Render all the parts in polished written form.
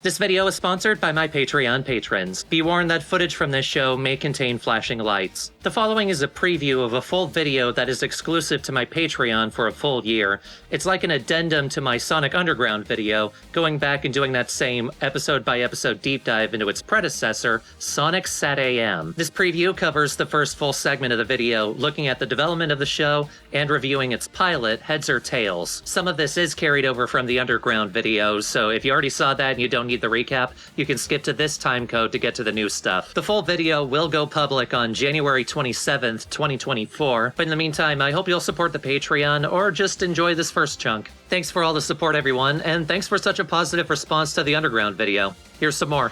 This video is sponsored by my Patreon patrons. Be warned that footage from this show may contain flashing lights. The following is a preview of a full video that is exclusive to my Patreon for a full year. It's like an addendum to my Sonic Underground video, going back and doing that same episode-by-episode deep dive into its predecessor, Sonic SatAM. This preview covers the first full segment of the video, looking at the development of the show and reviewing its pilot, Heads or Tails. Some of this is carried over from the Underground video, so if you already saw that and you don't need the recap, you can skip to this time code to get to the new stuff. The full video will go public on January 27th, 2024, but in the meantime, I hope you'll support the Patreon or just enjoy this first chunk. Thanks for all the support, everyone, and thanks for such a positive response to the Underground video. Here's some more.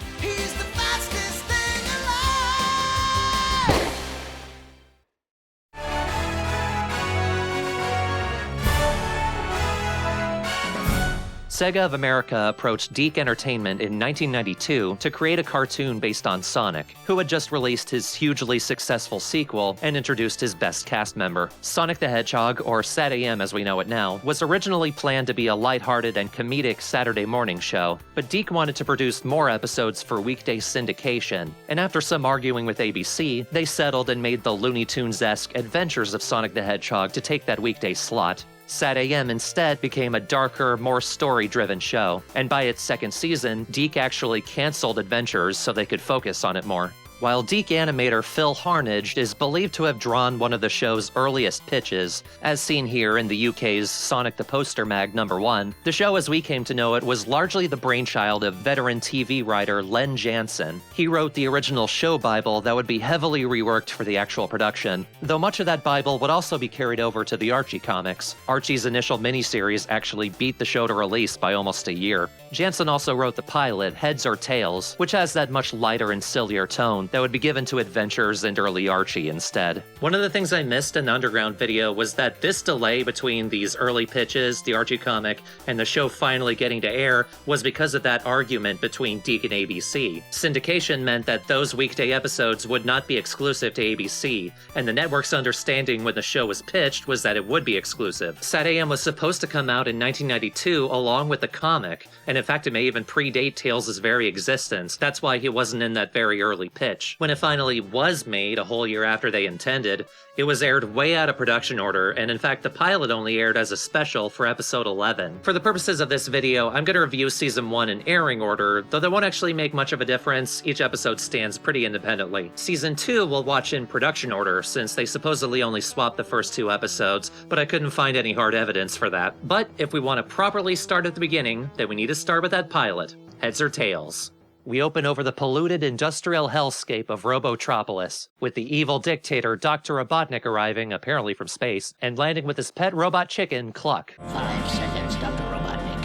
Sega of America approached DiC Entertainment in 1992 to create a cartoon based on Sonic, who had just released his hugely successful sequel and introduced his best cast member. Sonic the Hedgehog, or SatAM as we know it now, was originally planned to be a lighthearted and comedic Saturday morning show, but DiC wanted to produce more episodes for weekday syndication, and after some arguing with ABC, they settled and made the Looney Tunes-esque Adventures of Sonic the Hedgehog to take that weekday slot. SatAM instead became a darker, more story-driven show, and by its second season, DiC actually canceled Adventures so they could focus on it more. While DiC animator Phil Harnage is believed to have drawn one of the show's earliest pitches, as seen here in the UK's Sonic the Poster Mag #1, the show as we came to know it was largely the brainchild of veteran TV writer Len Jansen. He wrote the original show Bible that would be heavily reworked for the actual production, though much of that Bible would also be carried over to the Archie comics. Archie's initial miniseries actually beat the show to release by almost a year. Jansen also wrote the pilot, Heads or Tails, which has that much lighter and sillier tone that would be given to Adventures and early Archie instead. One of the things I missed in the Underground video was that this delay between these early pitches, the Archie comic, and the show finally getting to air was because of that argument between DiC and ABC. Syndication meant that those weekday episodes would not be exclusive to ABC, and the network's understanding when the show was pitched was that it would be exclusive. SatAM was supposed to come out in 1992 along with the comic, and in fact it may even predate Tails' very existence. That's why he wasn't in that very early pitch. When it finally was made a whole year after they intended, it was aired way out of production order, and in fact the pilot only aired as a special for episode 11. For the purposes of this video, I'm going to review season 1 in airing order, though that won't actually make much of a difference. Each episode stands pretty independently. Season 2 we'll watch in production order, since they supposedly only swapped the first 2 episodes, but I couldn't find any hard evidence for that. But if we want to properly start at the beginning, then we need to start with that pilot, Heads or Tails. We open over the polluted industrial hellscape of Robotropolis, with the evil dictator Dr. Robotnik arriving, apparently from space, and landing with his pet robot chicken, Cluck. 5 seconds, Dr. Robotnik.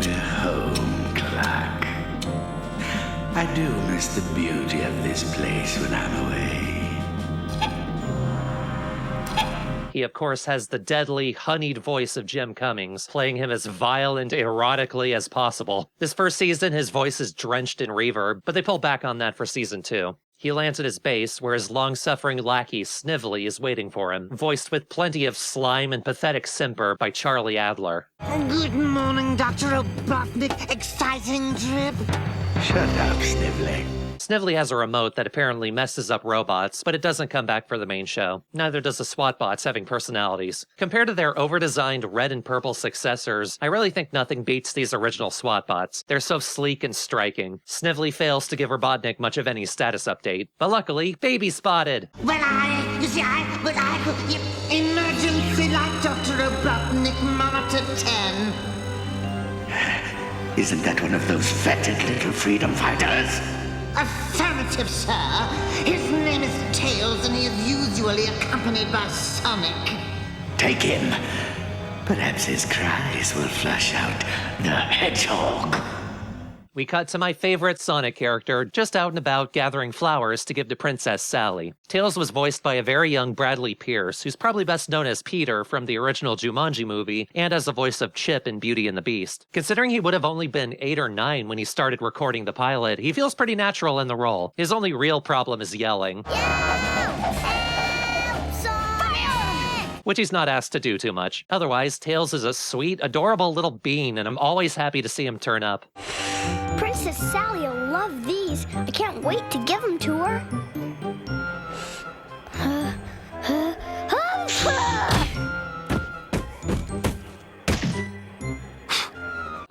We're home, Cluck. I do miss the beauty of this place when I'm away. He, of course, has the deadly, honeyed voice of Jim Cummings, playing him as violent erotically as possible. This first season, his voice is drenched in reverb, but they pull back on that for season 2. He lands at his base, where his long-suffering lackey, Snively, is waiting for him, voiced with plenty of slime and pathetic simper by Charlie Adler. Good morning, Dr. Robotnik. Exciting trip? Shut up, Snively. Snively has a remote that apparently messes up robots, but it doesn't come back for the main show. Neither does the SWAT-bots having personalities. Compared to their over-designed red and purple successors, I really think nothing beats these original SWAT-bots. They're so sleek and striking. Snively fails to give Robotnik much of any status update, but luckily, baby spotted! Emergency light, Dr. Robotnik, monitor 10. Isn't that one of those fetid little freedom fighters? Affirmative, sir. His name is Tails, and he is usually accompanied by Sonic. Take him. Perhaps his cries will flush out the hedgehog. We cut to my favorite Sonic character, just out and about gathering flowers to give to Princess Sally. Tails was voiced by a very young Bradley Pierce, who's probably best known as Peter from the original Jumanji movie, and as the voice of Chip in Beauty and the Beast. Considering he would have only been 8 or 9 when he started recording the pilot, he feels pretty natural in the role. His only real problem is yelling. which he's not asked to do too much. Otherwise, Tails is a sweet, adorable little bean, and I'm always happy to see him turn up. Princess Sally will love these. I can't wait to give them to her.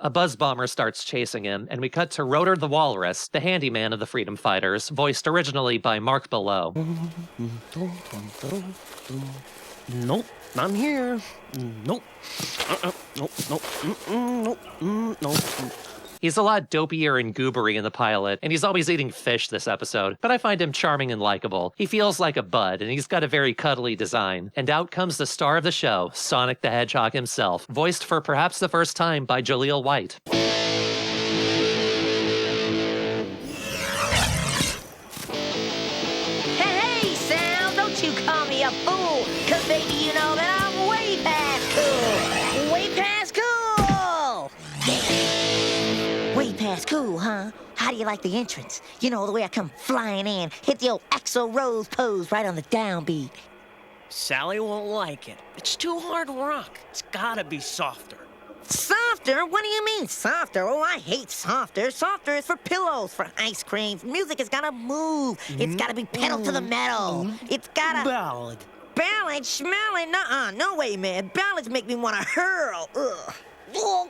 A buzz bomber starts chasing him, and we cut to Rotor the Walrus, the handyman of the Freedom Fighters, voiced originally by Mark Below. Nope, I'm here. Nope. Nope. He's a lot dopier and goobery in the pilot, and he's always eating fish this episode, but I find him charming and likable. He feels like a bud, and he's got a very cuddly design. And out comes the star of the show, Sonic the Hedgehog himself, voiced for perhaps the first time by Jaleel White. Hey, Sam, don't you call me a fool, 'cause baby, you know that I'm way past cool. Way past cool! Way past cool, huh? How do you like the entrance? You know, the way I come flying in, hit the old Axl Rose pose right on the downbeat. Sally won't like it. It's too hard rock. It's gotta be softer. Softer? What do you mean, softer? Oh, I hate softer. Softer is for pillows, for ice creams. Music has gotta move. It's gotta be pedal to the metal. It's gotta... Ballad. Ballad? Schmalad? Nuh-uh. No way, man. Ballads make me want to hurl. Ugh.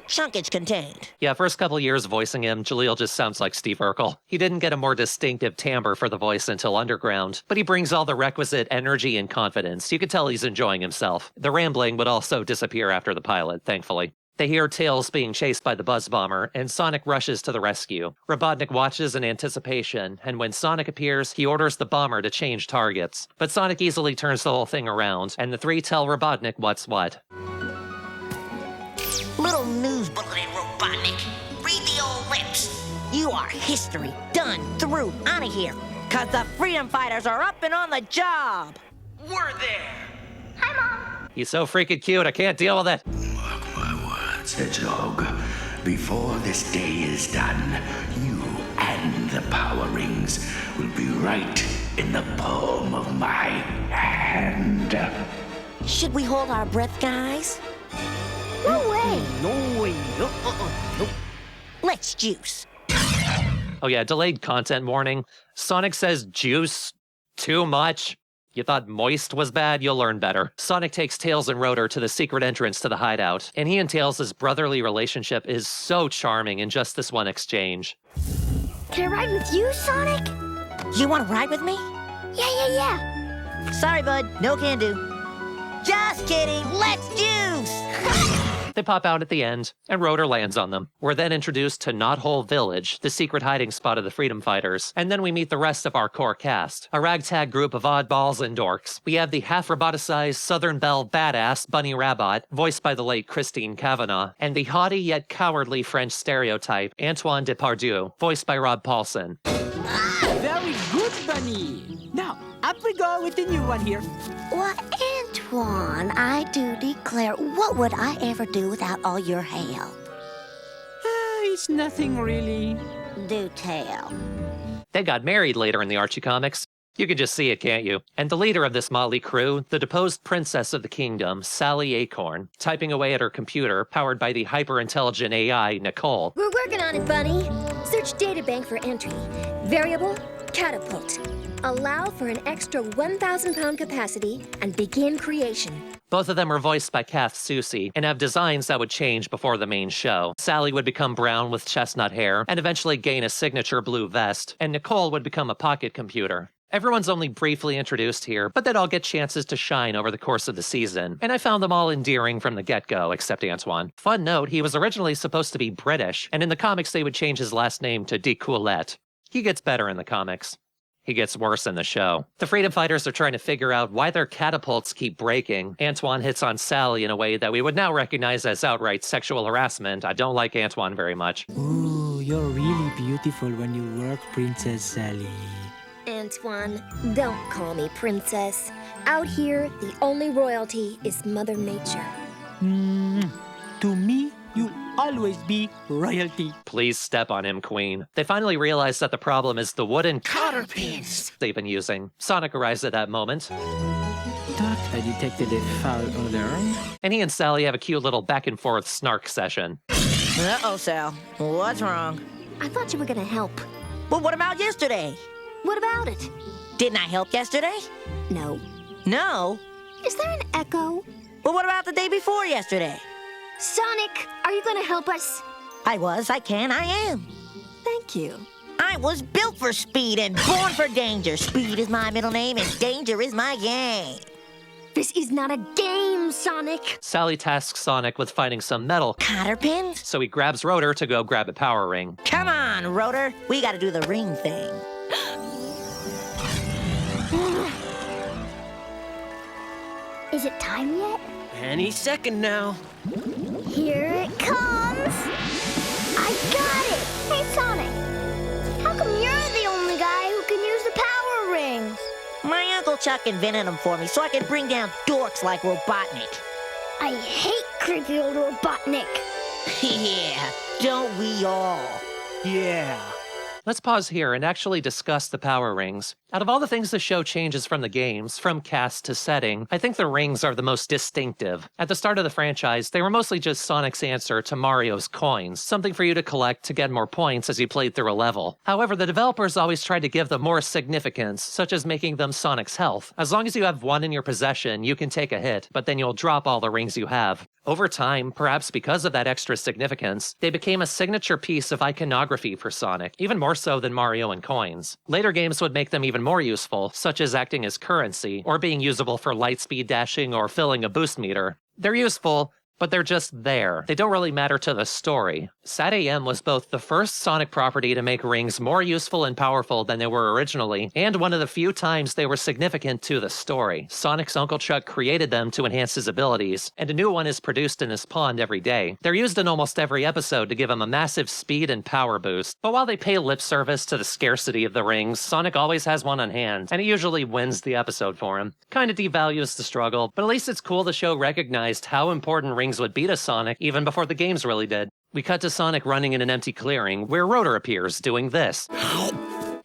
Chunkage contained. Yeah, first couple years voicing him, Jaleel just sounds like Steve Urkel. He didn't get a more distinctive timbre for the voice until Underground, but he brings all the requisite energy and confidence. You could tell he's enjoying himself. The rambling would also disappear after the pilot, thankfully. They hear Tails being chased by the Buzz Bomber, and Sonic rushes to the rescue. Robotnik watches in anticipation, and when Sonic appears, he orders the bomber to change targets. But Sonic easily turns the whole thing around, and the three tell Robotnik what's what. Little news bulletin, Robotnik. Read the old lips. You are history. Done. Through. Out of here. 'Cause the Freedom Fighters are up and on the job. We're there. Hi, Mom. He's so freaking cute, I can't deal with it. Mark my words, Hedgehog. Before this day is done, you and the Power Rings will be right in the palm of my hand. Should we hold our breath, guys? No way. No way. Nope. Let's juice. Oh yeah, delayed content warning. Sonic says juice too much. You thought moist was bad? You'll learn better. Sonic takes Tails and Rotor to the secret entrance to the hideout, and he and Tails' brotherly relationship is so charming in just this one exchange. Can I ride with you, Sonic? You want to ride with me? Yeah. Sorry, bud. No can do. Just kidding. Let's juice. They pop out at the end, and Rotor lands on them. We're then introduced to Knothole Village, the secret hiding spot of the Freedom Fighters, and then we meet the rest of our core cast, a ragtag group of oddballs and dorks. We have the half-roboticized Southern Belle badass Bunny Rabbit, voiced by the late Christine Cavanaugh, and the haughty yet cowardly French stereotype Antoine Depardieu, voiced by Rob Paulson. Very good, Bunny. Now, up we go with the new one here. Well, Antoine, I do declare, what would I ever do without all your help? It's nothing really. Do tell. They got married later in the Archie comics. You can just see it, can't you? And the leader of this motley crew, the deposed princess of the kingdom, Sally Acorn, typing away at her computer, powered by the hyper-intelligent AI, Nicole. We're working on it, Bunny. Search databank for entry. Variable, catapult. Allow for an extra 1,000-pound capacity and begin creation. Both of them are voiced by Kath Soucie and have designs that would change before the main show. Sally would become brown with chestnut hair and eventually gain a signature blue vest, and Nicole would become a pocket computer. Everyone's only briefly introduced here, but they'd all get chances to shine over the course of the season, and I found them all endearing from the get-go, except Antoine. Fun note, he was originally supposed to be British, and in the comics they would change his last name to Decoulette. He gets better in the comics. He gets worse in the show. The Freedom Fighters are trying to figure out why their catapults keep breaking. Antoine hits on Sally in a way that we would now recognize as outright sexual harassment. I don't like Antoine very much. Ooh, you're really beautiful when you work, Princess Sally. Antoine, don't call me princess. Out here, the only royalty is Mother Nature. To me, you'll always be royalty. Please step on him, Queen. They finally realize that the problem is the wooden Cotter pins. they've been using. Sonic arrives at that moment. That I detected a foul odor. And he and Sally have a cute little back and forth snark session. Uh-oh, Sal. What's wrong? I thought you were gonna help. Well, what about yesterday? What about it? Didn't I help yesterday? No. No. Is there an echo? Well, what about the day before yesterday? Sonic, are you gonna help us? I am. Thank you. I was built for speed and born for danger. Speed is my middle name and danger is my game. This is not a game, Sonic. Sally tasks Sonic with finding some metal, Cotter pins? so he grabs Rotor to go grab a power ring. Come on, Rotor. We gotta do the ring thing. Is it time yet? Any second now. Here it comes! I got it! Hey, Sonic, how come you're the only guy who can use the power rings? My Uncle Chuck invented them for me so I could bring down dorks like Robotnik. I hate creepy old Robotnik. Yeah, don't we all? Yeah. Let's pause here and actually discuss the power rings. Out of all the things the show changes from the games, from cast to setting, I think the rings are the most distinctive. At the start of the franchise, they were mostly just Sonic's answer to Mario's coins, something for you to collect to get more points as you played through a level. However, the developers always tried to give them more significance, such as making them Sonic's health. As long as you have one in your possession, you can take a hit, but then you'll drop all the rings you have. Over time, perhaps because of that extra significance, they became a signature piece of iconography for Sonic, even more so than Mario and coins. Later games would make them even more useful, such as acting as currency, or being usable for lightspeed dashing or filling a boost meter. They're useful, but they're just there. They don't really matter to the story. SatAM was both the first Sonic property to make rings more useful and powerful than they were originally, and one of the few times they were significant to the story. Sonic's Uncle Chuck created them to enhance his abilities, and a new one is produced in his pond every day. They're used in almost every episode to give him a massive speed and power boost. But while they pay lip service to the scarcity of the rings, Sonic always has one on hand, and he usually wins the episode for him. Kinda devalues the struggle, but at least it's cool the show recognized how important rings would be to Sonic even before the games really did. We cut to Sonic running in an empty clearing where Rotor appears doing this.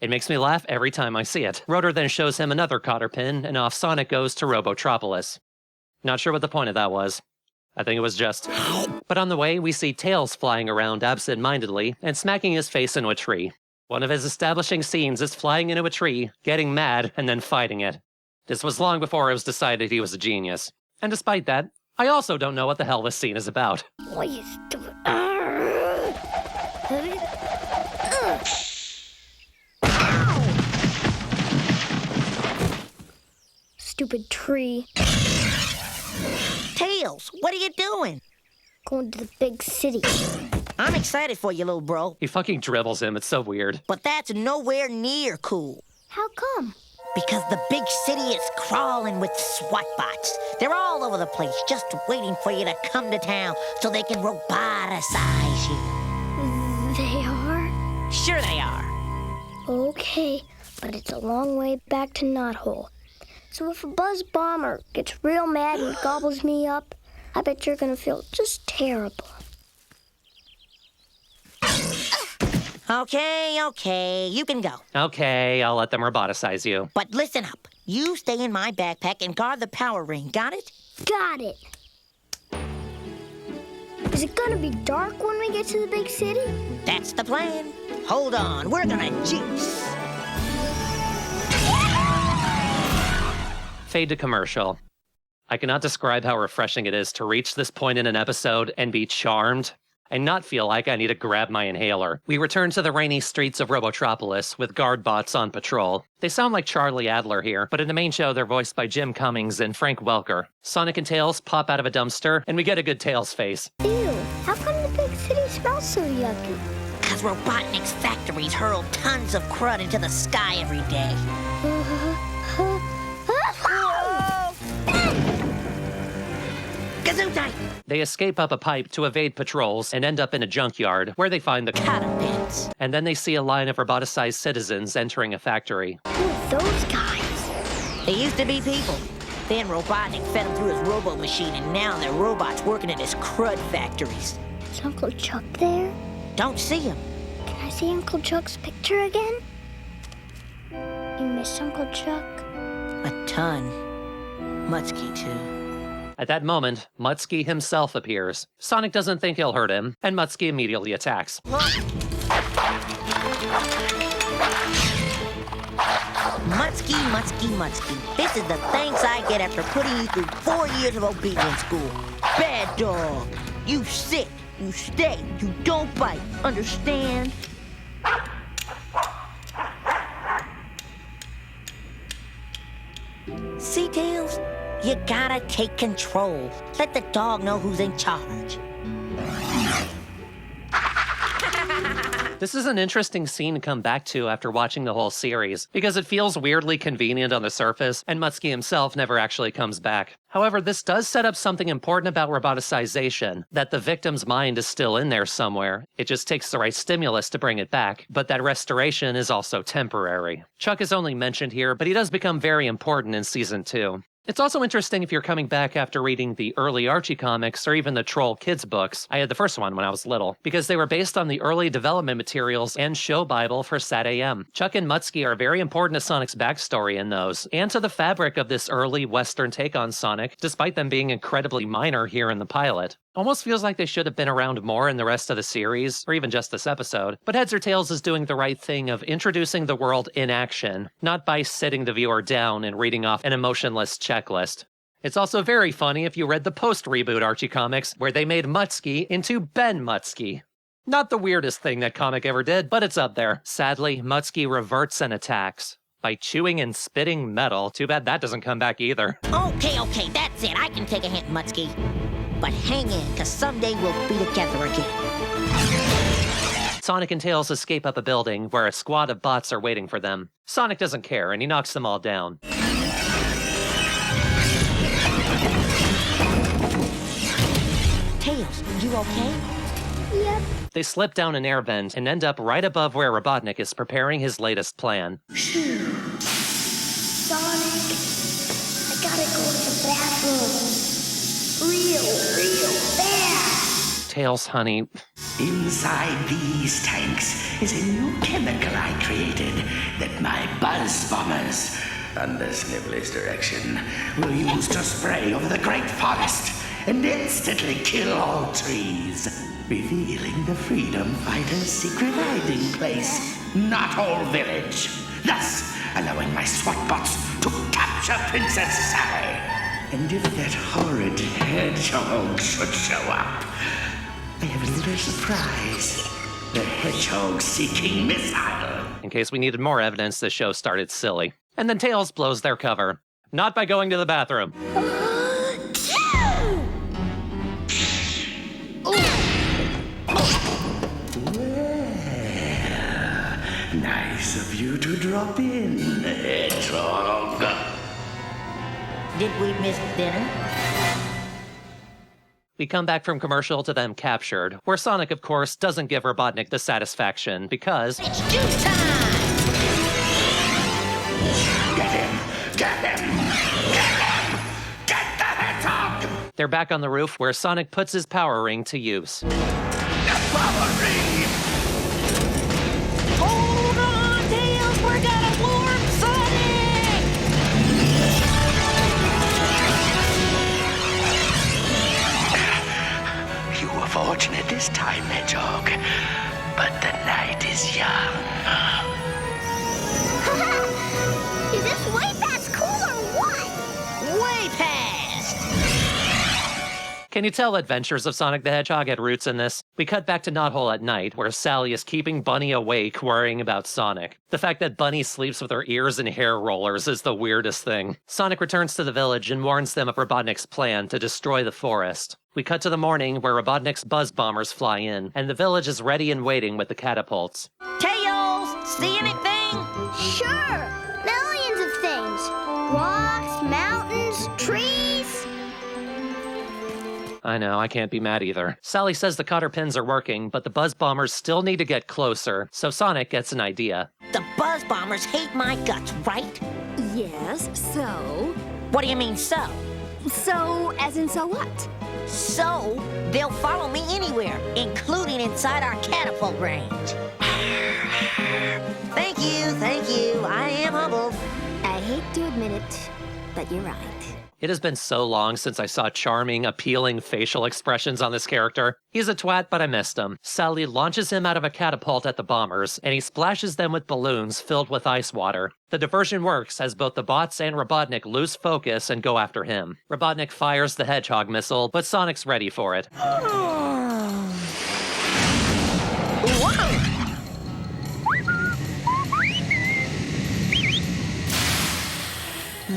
It makes me laugh every time I see it. Rotor then shows him another cotter pin, and off Sonic goes to Robotropolis. Not sure what the point of that was. I think it was just... But on the way, we see Tails flying around absent-mindedly and smacking his face into a tree. One of his establishing scenes is flying into a tree, getting mad, and then fighting it. This was long before it was decided he was a genius. And despite that, I also don't know what the hell this scene is about. What are you doing? Stupid tree. Tails, what are you doing? Going to the big city. I'm excited for you, little bro. He fucking dribbles him, it's so weird. But that's nowhere near cool. How come? Because the big city is crawling with SWAT bots. They're all over the place, just waiting for you to come to town so they can roboticize you. They are? Sure they are. Okay, but it's a long way back to Knothole. So if a buzz bomber gets real mad and gobbles me up, I bet you're gonna feel just terrible. Okay, you can go. Okay, I'll let them roboticize you. But listen up. You stay in my backpack and guard the power ring, got it? Got it. Is it gonna be dark when we get to the big city? That's the plan. Hold on, we're gonna juice. Fade to commercial. I cannot describe how refreshing it is to reach this point in an episode and be charmed and not feel like I need to grab my inhaler. We return to the rainy streets of Robotropolis with guard bots on patrol. They sound like Charlie Adler here, but in the main show they're voiced by Jim Cummings and Frank Welker. Sonic and Tails pop out of a dumpster, and we get a good Tails face. Ew, how come the big city smells so yucky? Because Robotnik's factories hurl tons of crud into the sky every day. Gesundheit! They escape up a pipe to evade patrols and end up in a junkyard, where they find the Cotter pins. and then they see a line of roboticized citizens entering a factory. Who are those guys? They used to be people. Then Robotnik fed them through his robo-machine, and now they're robots working in his crud factories. Is Uncle Chuck there? Don't see him. Can I see Uncle Chuck's picture again? You miss Uncle Chuck? A ton. Mutsky, too. At that moment, Mutsky himself appears. Sonic doesn't think he'll hurt him, and Mutsky immediately attacks. Mutsky, Mutsky, Mutsky. This is the thanks I get after putting you through 4 years of obedience school. Bad dog. You sit, you stay, you don't bite. Understand? See, Tails? You gotta take control. Let the dog know who's in charge. This is an interesting scene to come back to after watching the whole series, because it feels weirdly convenient on the surface, and Mutsky himself never actually comes back. However, this does set up something important about roboticization, that the victim's mind is still in there somewhere. It just takes the right stimulus to bring it back, but that restoration is also temporary. Chuck is only mentioned here, but he does become very important in Season 2. It's also interesting if you're coming back after reading the early Archie comics or even the Troll Kids books. I had the first one when I was little, because they were based on the early development materials and show Bible for SatAM. Chuck and Mutsky are very important to Sonic's backstory in those, and to the fabric of this early Western take on Sonic, despite them being incredibly minor here in the pilot. Almost feels like they should have been around more in the rest of the series, or even just this episode. But Heads or Tails is doing the right thing of introducing the world in action, not by sitting the viewer down and reading off an emotionless checklist. It's also very funny if you read the post-reboot Archie comics, where they made Mutsky into Ben Mutsky. Not the weirdest thing that comic ever did, but it's up there. Sadly, Mutsky reverts and attacks by chewing and spitting metal. Too bad that doesn't come back either. Okay, that's it. I can take a hint, Mutsky. But hang in, because someday we'll be together again. Sonic and Tails escape up a building where a squad of bots are waiting for them. Sonic doesn't care, and he knocks them all down. Tails, you okay? Yep. They slip down an air vent and end up right above where Robotnik is preparing his latest plan. Sonic, I gotta go to the bathroom. Real fast. Tails, honey. Inside these tanks is a new chemical I created that my buzz bombers, under Snivel's direction, will use to spray over the great forest and instantly kill all trees, revealing the freedom fighters' secret hiding place, Knothole Village, thus allowing my SWAT bots to capture Princess Sally. And if that horrid hedgehog should show up, I have a little surprise. The hedgehog-seeking missile. In case we needed more evidence, the show started silly. And then Tails blows their cover. Not by going to the bathroom. Well, nice of you to drop in, hedgehog. Did we miss dinner? We come back from commercial to them captured, where Sonic, of course, doesn't give Robotnik the satisfaction, because It's juice time! Get him! Get him! Get him! Get the hedgehog! they're back on the roof where Sonic puts his power ring to use. The power ring! Hold on, Tails! We're gonna warp Sonic! You were fortunate this time, Hedgehog. But the night is young. Is this way past cool or what? Way past! Can you tell Adventures of Sonic the Hedgehog had roots in this? We cut back to Knothole at night, where Sally is keeping Bunny awake, worrying about Sonic. The fact that Bunny sleeps with her ears and hair rollers is the weirdest thing. Sonic returns to the village and warns them of Robotnik's plan to destroy the forest. We cut to the morning, where Robotnik's buzz bombers fly in, and the village is ready and waiting with the catapults. Tails! See anything? Sure. Millions of things. Rocks, mountains, trees. I know, I can't be mad either. Sally says the cotter pins are working, but the buzz bombers still need to get closer, so Sonic gets an idea. The buzz bombers hate my guts, right? Yes, so? What do you mean, so? So, as in so what? So, they'll follow me anywhere, including inside our catapult range. Thank you. I am humbled. I hate to admit it, but you're right. It has been so long since I saw charming, appealing facial expressions on this character. He's a twat, but I missed him. Sally launches him out of a catapult at the bombers, and he splashes them with balloons filled with ice water. The diversion works as both the bots and Robotnik lose focus and go after him. Robotnik fires the Hedgehog missile, but Sonic's ready for it.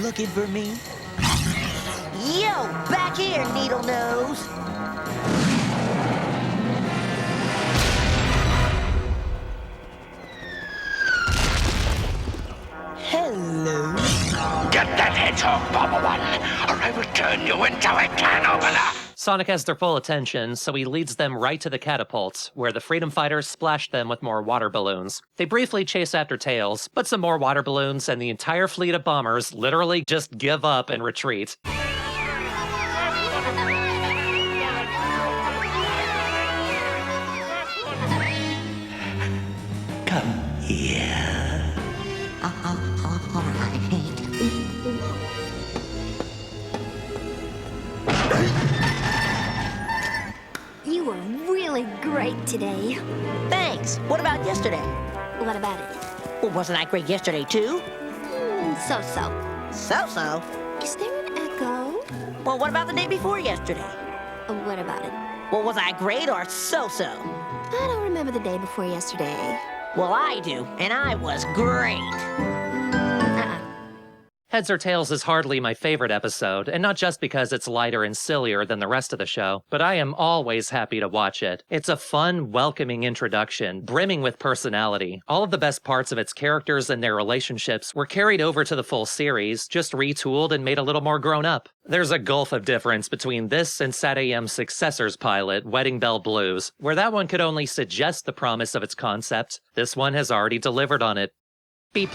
Looking for me? Yo, back here, Needle Nose! Hello? Get that hedgehog, Bomber One, or I will turn you into a can opener! Sonic has their full attention, so he leads them right to the catapults, where the Freedom Fighters splash them with more water balloons. They briefly chase after Tails, but some more water balloons and the entire fleet of bombers literally just give up and retreat. Come here. All right. You were really great today. Thanks. What about yesterday? What about it? Well, wasn't I great yesterday, too? So-so. So-so? Is there an echo? Well, what about the day before yesterday? What about it? Well, was I great or so-so? I don't remember the day before yesterday. Well, I do, and I was great. Heads or Tails is hardly my favorite episode, and not just because it's lighter and sillier than the rest of the show, but I am always happy to watch it. It's a fun, welcoming introduction, brimming with personality. All of the best parts of its characters and their relationships were carried over to the full series, just retooled and made a little more grown up. There's a gulf of difference between this and SatAM's successor's pilot, Wedding Bell Blues, where that one could only suggest the promise of its concept. This one has already delivered on it. B+.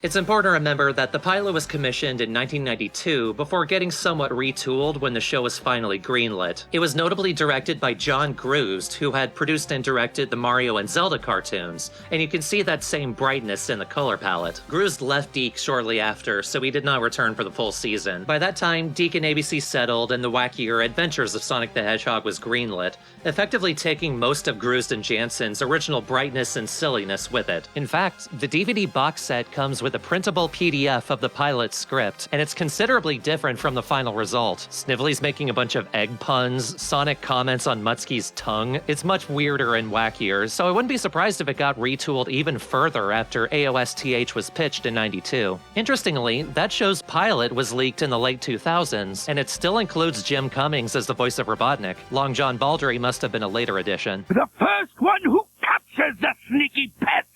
It's important to remember that the pilot was commissioned in 1992 before getting somewhat retooled when the show was finally greenlit. It was notably directed by John Grusd, who had produced and directed the Mario and Zelda cartoons, and you can see that same brightness in the color palette. Grusd left DiC shortly after, so he did not return for the full season. By that time, DiC and ABC settled and the wackier Adventures of Sonic the Hedgehog was greenlit, effectively taking most of Grusd and Jansen's original brightness and silliness with it. In fact, the DVD box set comes with a printable PDF of the pilot script, and it's considerably different from the final result. Snively's making a bunch of egg puns, Sonic comments on Mutsky's tongue. It's much weirder and wackier, so I wouldn't be surprised if it got retooled even further after AOSTH was pitched in '92. Interestingly, that show's pilot was leaked in the late 2000s, and it still includes Jim Cummings as the voice of Robotnik. Long John Baldry must have been a later addition. The first one who captures the sneaky pest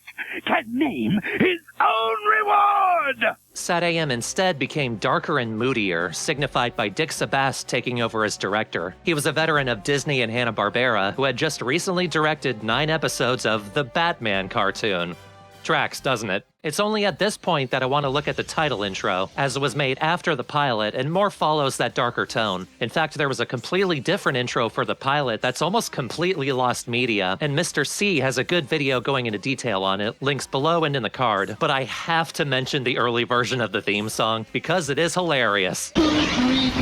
can name his own reward! SatAM instead became darker and moodier, signified by Dick Sebast taking over as director. He was a veteran of Disney and Hanna-Barbera who had just recently directed 9 episodes of the Batman cartoon. Tracks, doesn't it? It's only at this point that I want to look at the title intro, as it was made after the pilot and more follows that darker tone. In fact, there was a completely different intro for the pilot that's almost completely lost media, and Mr. C has a good video going into detail on it, links below and in the card, but I have to mention the early version of the theme song because it is hilarious. Sonic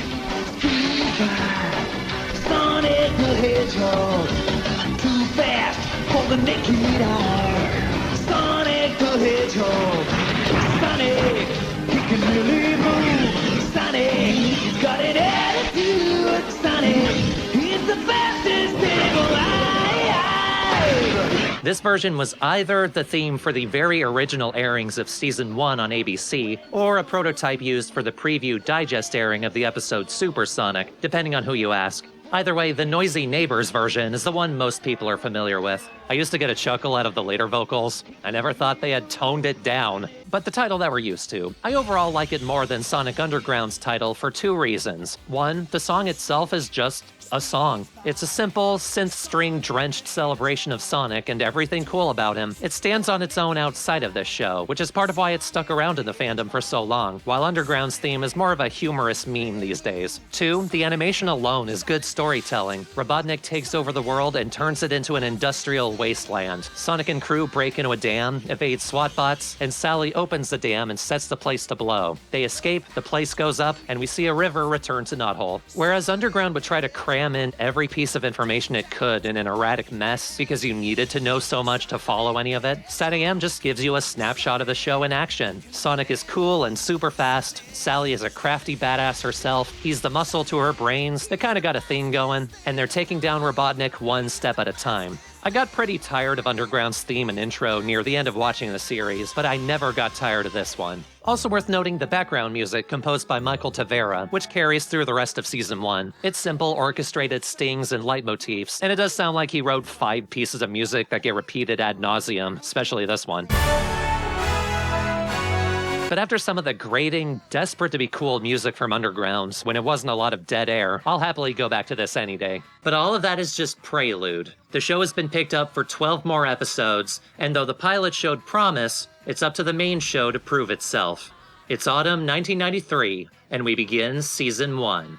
the Hedgehog, too fast for the naked eye. Sonic the Hedgehog, Sonic, he can really move. Sonic, he's got an attitude. Sonic, he's the fastest thing alive. This version was either the theme for the very original airings of Season 1 on ABC, or a prototype used for the preview digest airing of the episode Supersonic, depending on who you ask. Either way, the Noisy Neighbors version is the one most people are familiar with. I used to get a chuckle out of the later vocals. I never thought they had toned it down. But the title that we're used to. I overall like it more than Sonic Underground's title for 2 reasons. One, the song itself is just a song. It's a simple, synth-string-drenched celebration of Sonic and everything cool about him. It stands on its own outside of this show, which is part of why it's stuck around in the fandom for so long, while Underground's theme is more of a humorous meme these days. 2, the animation alone is good storytelling. Robotnik takes over the world and turns it into an industrial wasteland. Sonic and crew break into a dam, evade SWAT bots, and Sally opens the dam and sets the place to blow. They escape, the place goes up, and we see a river return to Knothole. Whereas Underground would try to cram in every piece of information it could in an erratic mess because you needed to know so much to follow any of it, SatAM just gives you a snapshot of the show in action. Sonic is cool and super fast, Sally is a crafty badass herself, he's the muscle to her brains, they kinda got a thing going, and they're taking down Robotnik one step at a time. I got pretty tired of Underground's theme and intro near the end of watching the series, but I never got tired of this one. Also worth noting the background music composed by Michael Tavera, which carries through the rest of Season 1. It's simple, orchestrated stings and leitmotifs, and it does sound like he wrote 5 pieces of music that get repeated ad nauseum, especially this one. But after some of the grating, desperate-to-be-cool music from Underground, when it wasn't a lot of dead air, I'll happily go back to this any day. But all of that is just prelude. The show has been picked up for 12 more episodes, and though the pilot showed promise, it's up to the main show to prove itself. It's autumn 1993, and we begin Season 1.